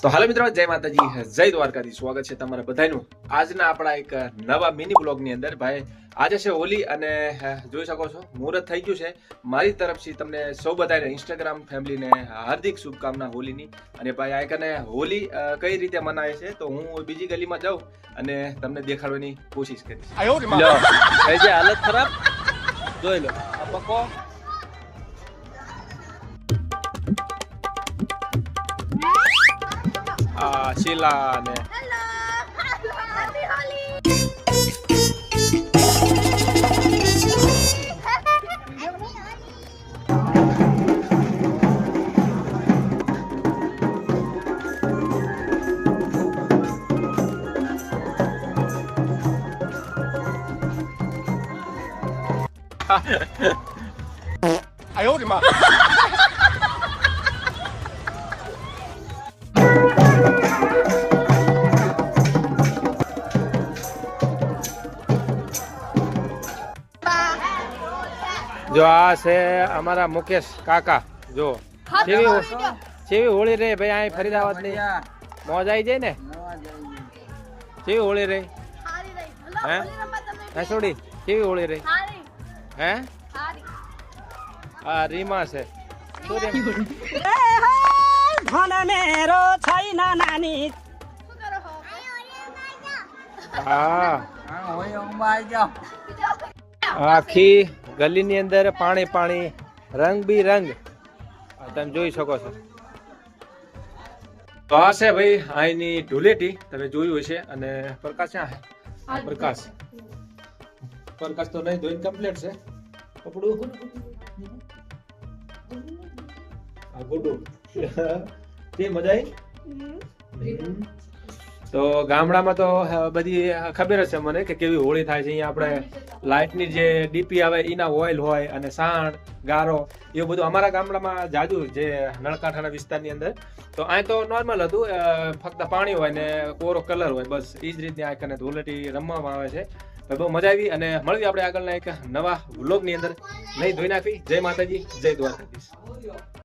તો હાલો મિત્રો, જય માતાજી, જય દ્વારકાથી સ્વાગત છે તમારા બધાનું આજના આપણા એક નવા મિની બ્લોગ ની અંદર। ભાઈ આજે છે હોલી અને જોઈ શકો છો મુહૂર્ત થઈ ગયું છે। મારી તરફથી તમને સૌ બધાને ઇન્સ્ટાગ્રામ ફેમિલીને હાર્દિક શુભકામના હોલીની। અને ભાઈ આ કને હોલી કઈ રીતે મનાવે છે તો હું બીજી ગલીમાં જાઉં અને તમને દેખાડવાની કોશિશ કરીશ। લો થઈ જાય હાલત ખરાબ, જોઈ લો આ પકો શીલા ને આયો રે માં જો આ છે અમારા મુકેશ કાકા। જો કેવી હોળી રે ભાઈ, અહીં ફરીદાબાદ ની મોજ આવી જાય ને। કેવી હોળી રે હે છોડી, કેવી હોળી રે હે? આ રીમા છે આખી ગલી ની અંદર પાણી પાણી રંગ બી રંગ તમે જોઈ શકો છો। તો આ છે ભાઈ અહીંની ધૂળેટી, તમે જોયું હશે। અને પ્રકાશ ક્યાં છે? પ્રકાશ તો નહીં ધોઈને કમ્પ્લીટ છે કપડું આ ગુડું તે મજા આવી। તો ગામડામાં તો બધી ખબર છે મને કે કેવી હોળી થાય છે। અહીંયા આપણે લાઇટની જે ડીપી આવે એના ઓઇલ હોય અને સાણ ગારો એવું બધું અમારા ગામડામાં જાજુ જે નળકાંઠાના વિસ્તારની અંદર। તો અહીં તો નોર્મલ હતું, ફક્ત પાણી હોય ને કોરો કલર હોય, બસ એ જ રીતની આ કને ધૂળેટી રમવામાં આવે છે। તો બહુ મજા આવી અને મળવી આપણે આગળના એક નવા વ્લોગની અંદર। નહીં ધોઈ નાખવી। જય માતાજી, જય દ્વારકાધીશ।